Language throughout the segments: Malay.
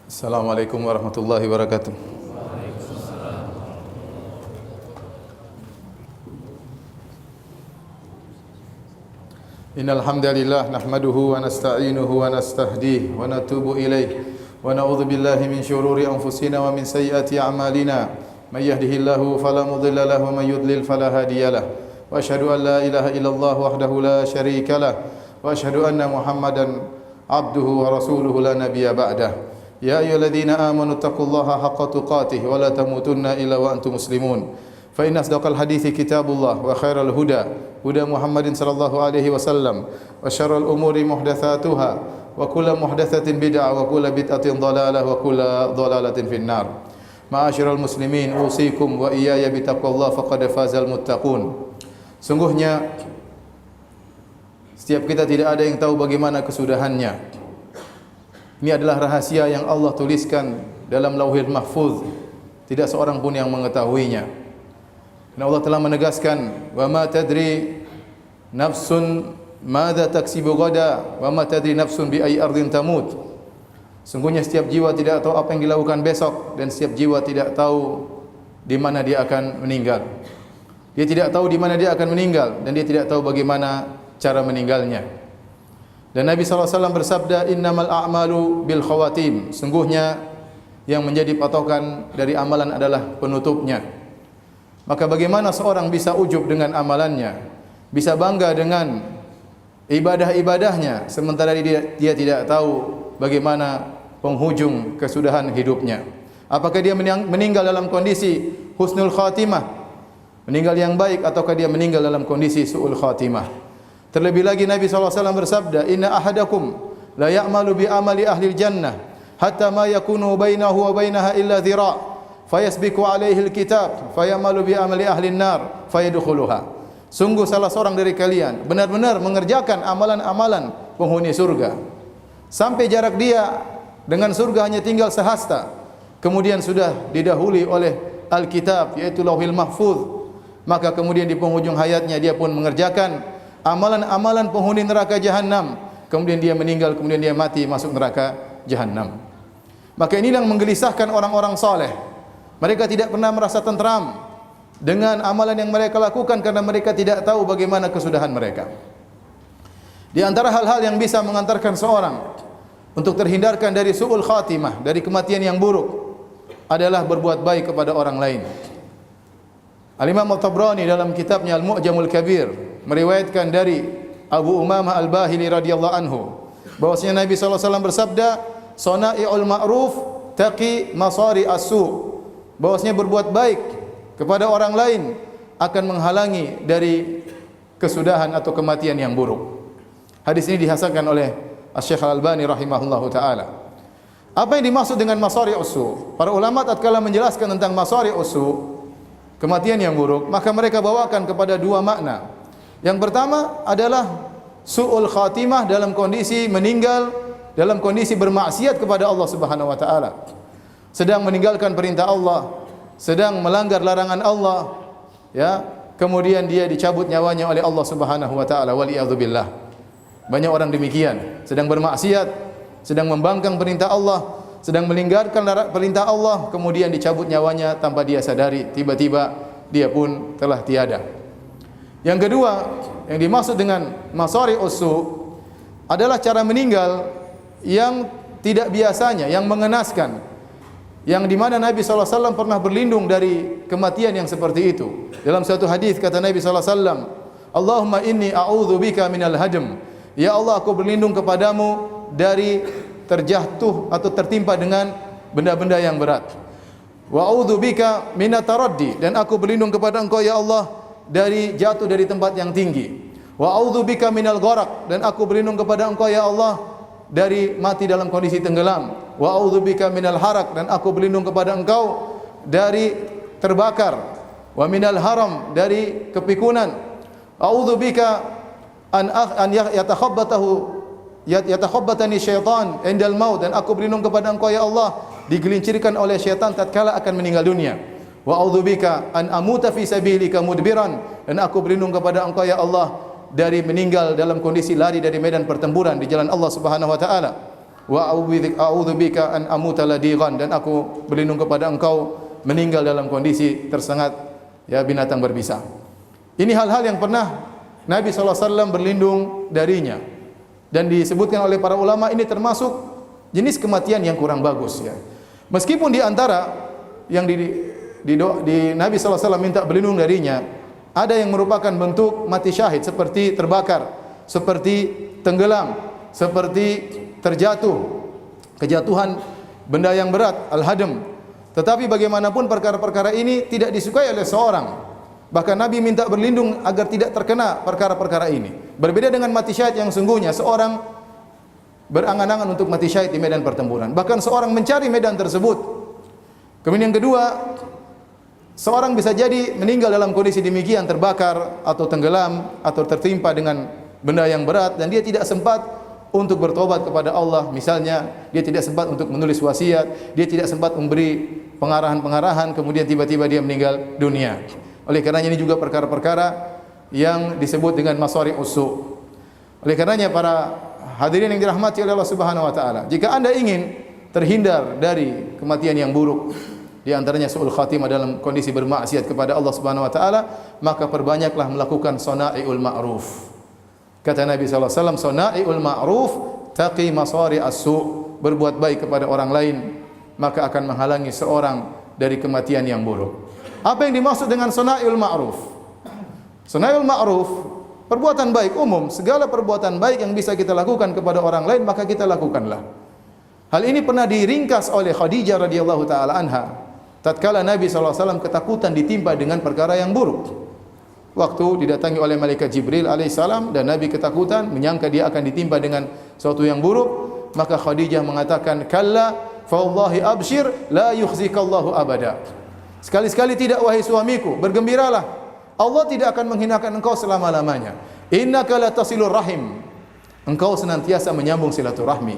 Assalamualaikum warahmatullahi wabarakatuh. Innal hamdalillah nahmaduhu wa nasta'inuhu wa nastahdihi wa natubu ilayh wa na'udzu billahi min shururi anfusina wa min sayyiati a'malina. May yahdihillahu fala mudilla lahu wa may yudlil fala hadiyalah. Wa asyhadu an la ilaha illallah wahdahu la syarika lah wa asyhadu anna Muhammadan abduhu wa rasuluhu la nabiyya ba'dah. Ya ayyuhalladzina amanu taqullaha haqqa tuqatih wa la tamutunna illa wa antum muslimun. Fa inna asdaqal hadithi kitabullah wa khairal huda huda Muhammadin sallallahu alaihi wasallam wa syarrul umuri muhdatsatuha wa kullu muhdatsatin bid'ah wa kullu bid'atin dhalalah wa kullu dhalalatin finnar. Ma'asyiral muslimin, usikum wa iyaya bittaqwallah faqad fazal muttaqun. Sungguhnya setiap kita tidak ada yang tahu bagaimana kesudahannya. Ini adalah rahasia yang Allah tuliskan dalam Lauhil Mahfuz. Tidak seorang pun yang mengetahuinya. Dan Allah telah menegaskan, "Wa ma tadri nafsun madza taksibu ghada, wa ma tadri nafsun bi ayyi ardin tamut." Sungguhnya setiap jiwa tidak tahu apa yang dilakukan besok, dan setiap jiwa tidak tahu di mana dia akan meninggal. Dia tidak tahu di mana dia akan meninggal, dan dia tidak tahu bagaimana cara meninggalnya. Dan Nabi SAW bersabda, "Innamal a'malu bil khawatim." Sungguhnya yang menjadi patokan dari amalan adalah penutupnya. Maka bagaimana seorang bisa ujub dengan amalannya, bisa bangga dengan ibadah-ibadahnya, sementara dia tidak tahu bagaimana penghujung kesudahan hidupnya. Apakah dia meninggal dalam kondisi husnul khatimah, meninggal yang baik, ataukah dia meninggal dalam kondisi su'ul khatimah? Terlebih lagi Nabi SAW bersabda, "Inna ahadakum la ya'malu bi amali ahli jannah hatta ma yakunu bainahu wa bainaha illa dhira' fayasbiqu alaihi alkitab fayamalu bi amali ahli an-nar fayadkhuluha." Sungguh salah seorang dari kalian benar-benar mengerjakan amalan-amalan penghuni surga sampai jarak dia dengan surga hanya tinggal sehasta, kemudian sudah didahului oleh alkitab, yaitu Lauhil Mahfuz. Maka kemudian di penghujung hayatnya dia pun mengerjakan amalan-amalan penghuni neraka jahanam, kemudian dia meninggal, kemudian dia mati masuk neraka jahanam. Maka inilah yang menggelisahkan orang-orang saleh. Mereka tidak pernah merasa tentram dengan amalan yang mereka lakukan karena mereka tidak tahu bagaimana kesudahan mereka. Di antara hal-hal yang bisa mengantarkan seorang untuk terhindarkan dari su'ul khatimah, dari kematian yang buruk, adalah berbuat baik kepada orang lain. Al-Imam At-Tabrani dalam kitabnya Al-Mu'jamul Kabir meriwayatkan dari Abu Umamah Al-Bahili radhiyallahu anhu bahwasanya Nabi SAW bersabda, "Sana'i'ul ma'ruf taqi masari as-su'." Bahwasanya berbuat baik kepada orang lain akan menghalangi dari kesudahan atau kematian yang buruk. Hadis ini dihasankan oleh Asy-Syaikh Al-Albani rahimahullahu taala. Apa yang dimaksud dengan masari as-su'? Para ulama tatkala menjelaskan tentang masari as-su', kematian yang buruk, maka mereka bawakan kepada dua makna. Yang pertama adalah su'ul khatimah dalam kondisi meninggal dalam kondisi bermaksiat kepada Allah Subhanahu wa taala. Sedang meninggalkan perintah Allah, sedang melanggar larangan Allah, ya, kemudian dia dicabut nyawanya oleh Allah Subhanahu wa taala, wal iyadzubillah. Banyak orang demikian, sedang bermaksiat, sedang membangkang perintah Allah, sedang melanggarkan perintah Allah, kemudian dicabut nyawanya tanpa dia sadari, tiba-tiba dia pun telah tiada. Yang kedua, yang dimaksud dengan masari usu adalah cara meninggal yang tidak biasanya, yang mengenaskan, yang di mana Nabi SAW pernah berlindung dari kematian yang seperti itu. Dalam satu hadis kata Nabi SAW, "Allahumma inni a'udzubika minal hadm." Ya Allah, aku berlindung kepadamu dari terjatuh atau tertimpa dengan benda-benda yang berat. Wa a'udzubika minat taraddi, dan aku berlindung kepada Engkau ya Allah dari jatuh dari tempat yang tinggi. Wa a'udzubika minal gharaq, dan aku berlindung kepada Engkau ya Allah dari mati dalam kondisi tenggelam. Wa a'udzubika minal haraq, dan aku berlindung kepada Engkau dari terbakar. Wa minal haram, dari kepikunan. A'udzubika an yatakhabbatani syaitan indal maut, dan aku berlindung kepada Engkau ya Allah digelincirkan oleh syaitan tatkala akan meninggal dunia. Wa a'udzubika an amuta fi sabilika mudbiran, dan aku berlindung kepada Engkau ya Allah dari meninggal dalam kondisi lari dari medan pertempuran di jalan Allah Subhanahu wa taala. wa a'udzubika an amuta ladigan, dan aku berlindung kepada engkau meninggal dalam kondisi tersengat ya binatang berbisa. Ini hal-hal yang pernah Nabi SAW berlindung darinya, dan disebutkan oleh para ulama ini termasuk jenis kematian yang kurang bagus ya. Meskipun di antara yang di Nabi SAW minta berlindung darinya, ada yang merupakan bentuk mati syahid seperti terbakar, seperti tenggelam, seperti terjatuh, kejatuhan benda yang berat, al-hadam. Tetapi bagaimanapun perkara-perkara ini tidak disukai oleh seorang. Bahkan Nabi minta berlindung agar tidak terkena perkara-perkara ini. Berbeda dengan mati syahid yang sungguhnya, seorang berangan-angan untuk mati syahid di medan pertempuran. Bahkan seorang mencari medan tersebut. Kemudian yang kedua, seorang bisa jadi meninggal dalam kondisi demikian, terbakar atau tenggelam atau tertimpa dengan benda yang berat, dan dia tidak sempat untuk bertobat kepada Allah. Misalnya, dia tidak sempat untuk menulis wasiat, dia tidak sempat memberi pengarahan-pengarahan, kemudian tiba-tiba dia meninggal dunia. Oleh karenanya ini juga perkara-perkara yang disebut dengan masari usu. Oleh karenanya para hadirin yang dirahmati oleh Allah Subhanahu wa taala, jika Anda ingin terhindar dari kematian yang buruk, di antaranya su'ul khatimah dalam kondisi bermaksiat kepada Allah Subhanahu wa taala, maka perbanyaklah melakukan sana'iul ma'ruf. Kata Nabi sallallahu alaihi wasallam, sana'iul ma'ruf taqi masari as-su', berbuat baik kepada orang lain maka akan menghalangi seorang dari kematian yang buruk. Apa yang dimaksud dengan sana'iul ma'ruf? Sana'iul ma'ruf, perbuatan baik umum, segala perbuatan baik yang bisa kita lakukan kepada orang lain maka kita lakukanlah. Hal ini pernah diringkas oleh Khadijah radhiyallahu taala anha. Tatkala Nabi sallallahu alaihi wasallam ketakutan ditimpa dengan perkara yang buruk. Waktu didatangi oleh malaikat Jibril alaihissalam dan Nabi ketakutan menyangka dia akan ditimpa dengan sesuatu yang buruk, maka Khadijah mengatakan, "Kalla fa wallahi abshir la yukhzikallahu abada." Sekali-sekali tidak wahai suamiku, bergembiralah. Allah tidak akan menghinakan engkau selama-lamanya. Innaka la tasilur rahim. Engkau senantiasa menyambung silaturahmi.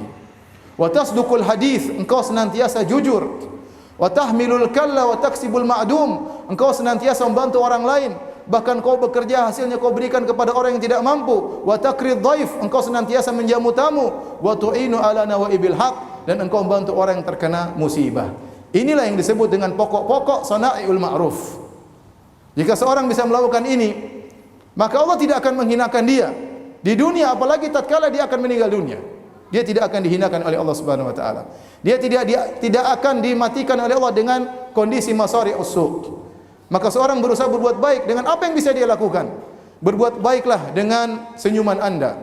Wa tasduqul hadis, engkau senantiasa jujur. Wa tahmilul kalla wa taksibul ma'dum, engkau senantiasa membantu orang lain. Bahkan kau bekerja hasilnya kau berikan kepada orang yang tidak mampu. Wa taqrid dhaif, engkau senantiasa menjamu tamu. Wa tu'inu ala nawaibil haq, dan engkau membantu orang yang terkena musibah. Inilah yang disebut dengan pokok-pokok sana'iul ma'ruf. Jika seorang bisa melakukan ini, maka Allah tidak akan menghinakan dia di dunia, apalagi tatkala dia akan meninggal dunia. Dia tidak akan dihinakan oleh Allah Subhanahu wa taala. Dia tidak akan dimatikan oleh Allah dengan kondisi masari usu'. Maka seorang berusaha berbuat baik dengan apa yang bisa dia lakukan. Berbuat baiklah dengan senyuman Anda.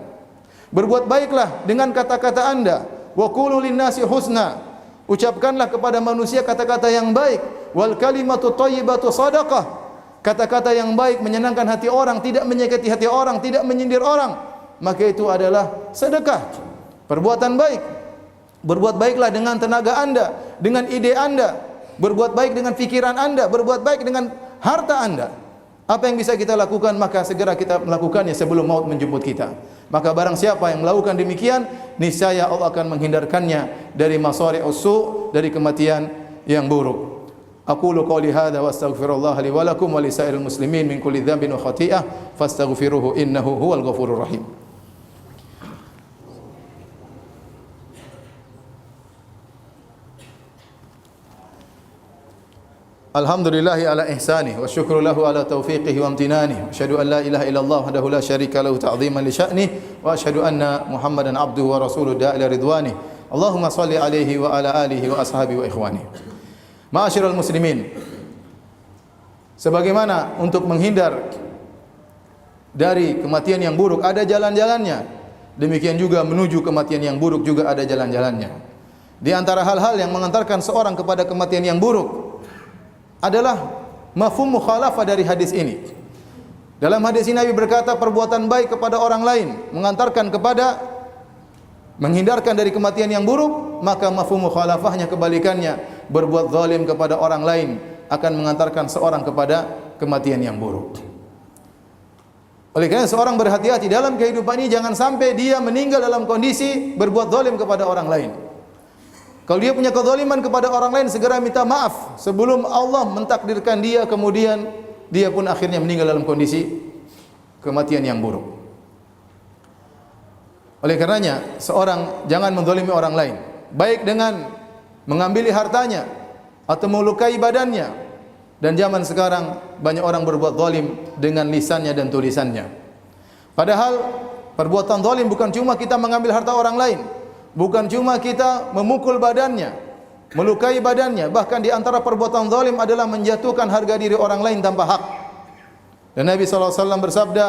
Berbuat baiklah dengan kata-kata Anda. Wa qulu lin-nasi husna. Ucapkanlah kepada manusia kata-kata yang baik. Wal kalimatu thayyibatu shadaqah. Kata-kata yang baik menyenangkan hati orang, tidak menyakiti hati orang, tidak menyindir orang, maka itu adalah sedekah. Perbuatan baik. Berbuat baiklah dengan tenaga Anda, dengan ide Anda. Berbuat baik dengan fikiran Anda, berbuat baik dengan harta Anda. Apa yang bisa kita lakukan, maka segera kita melakukannya sebelum maut menjemput kita. Maka barang siapa yang melakukan demikian, niscaya Allah akan menghindarkannya dari masari usu', dari kematian yang buruk. Aqulu qawli hadza wa astaghfirullah li wa lakum wa li sa'iril muslimin min kulli dhanbin wa khati'ah fastaghfiruhu innahu huwal ghafurur rahim. Alhamdulillahi ala ihsanih wa syukru lahu ala taufiqihi wa amtinanih. Asyhadu an la ilaha illallah wahdahu la syarika lahu ta'dhiman li sya'nih wa asyhadu anna Muhammadan abduhu wa rasuluhu da'ila ridwanih. Allahumma salli alaihi wa ala alihi wa ashabihi wa ikhwani. Ma'asyiral muslimin, sebagaimana untuk menghindar dari kematian yang buruk ada jalan-jalannya, demikian juga menuju kematian yang buruk juga ada jalan-jalannya. Di antara hal-hal yang mengantarkan seorang kepada kematian yang buruk adalah mafhum mukhalafah dari hadis ini. Dalam hadis ini Nabi berkata perbuatan baik kepada orang lain mengantarkan kepada menghindarkan dari kematian yang buruk, maka mafhum mukhalafahnya kebalikannya, berbuat zalim kepada orang lain akan mengantarkan seorang kepada kematian yang buruk. Oleh karena seorang berhati-hati dalam kehidupan ini, jangan sampai dia meninggal dalam kondisi berbuat zalim kepada orang lain. Kalau dia punya kezaliman kepada orang lain, segera minta maaf sebelum Allah mentakdirkan dia, kemudian dia pun akhirnya meninggal dalam kondisi kematian yang buruk. Oleh karenanya, seorang jangan menzalimi orang lain, baik dengan mengambil hartanya atau melukai badannya. Dan zaman sekarang banyak orang berbuat zalim dengan lisannya dan tulisannya. Padahal perbuatan zalim bukan cuma kita mengambil harta orang lain, bukan cuma kita memukul badannya, melukai badannya, bahkan di antara perbuatan zalim adalah menjatuhkan harga diri orang lain tanpa hak. Dan Nabi SAW bersabda,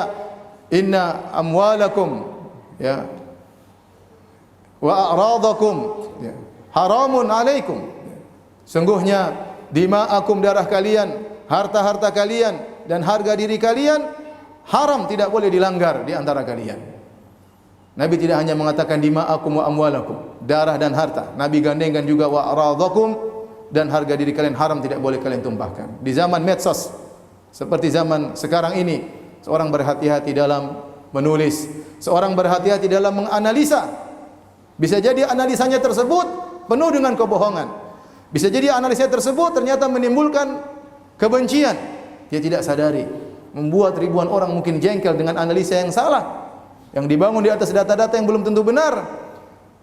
"Inna amwalakum ya wa a'radakum ya, haramun alaikum." Sungguhnya dima'akum, darah kalian, harta-harta kalian dan harga diri kalian haram, tidak boleh dilanggar di antara kalian. Nabi tidak hanya mengatakan dima'akum wa amwalakum, darah dan harta. Nabi gandengkan juga wa a'radakum, dan harga diri kalian haram, tidak boleh kalian tumpahkan. Di zaman medsos seperti zaman sekarang ini, seorang berhati-hati dalam menulis, seorang berhati-hati dalam menganalisa. Bisa jadi analisanya tersebut penuh dengan kebohongan. Bisa jadi analisanya tersebut ternyata menimbulkan kebencian. Dia tidak sadari, membuat ribuan orang mungkin jengkel dengan analisa yang salah, yang dibangun di atas data-data yang belum tentu benar.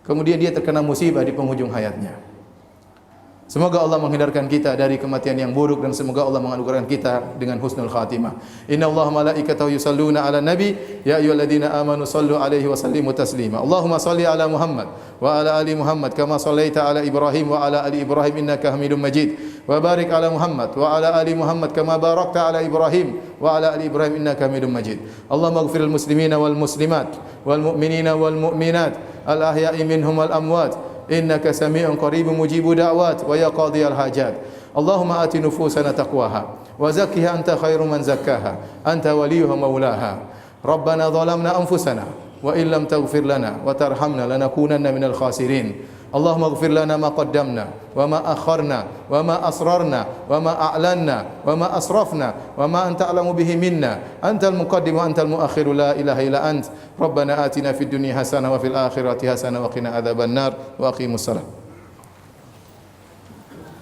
Kemudian dia terkena musibah di penghujung hayatnya. Semoga Allah menghindarkan kita dari kematian yang buruk, dan semoga Allah menganugerahkan kita dengan husnul khatimah. Inna Allah malaikatahu yusalluna ala nabi ya ayyuhalladzina amanu sallu alaihi wa sallimu taslima. Allahumma salli ala Muhammad wa ala ali Muhammad kama sallaita ala Ibrahim wa ala ali Ibrahim innaka Hamidum Majid. Wa barik ala Muhammad wa ala ali Muhammad kama barakta ala Ibrahim wa ala ali Ibrahim innaka Hamidum Majid. Allahumma ighfir lil muslimina wal muslimat wal mu'minina wal mu'minat al ahya'i minhum wal amwat. Innaka sami'un qaribun mujibud da'wat wa ya qadhiyal hajat. Allahumma ati nufusana taqwaha wa zakkiha anta khairu man zakkaha anta waliyuha maulaha. Rabbana zalamna anfusana wa in lam taghfir lana wa tarhamna lanakunanna minal khasirin. Allahumma ighfir lana ma qaddamna wa ma akharna wa ma asrarna wa ma a'lanna wa ma asrafna wa ma anta a'lamu bihi minna antal muqaddim wa antal muakhir la ilaha illa ant. Rabbana atina fid dunya hasanah wa fil akhirati hasanah wa qina adzaban nar wa aqimus salat.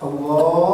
Allah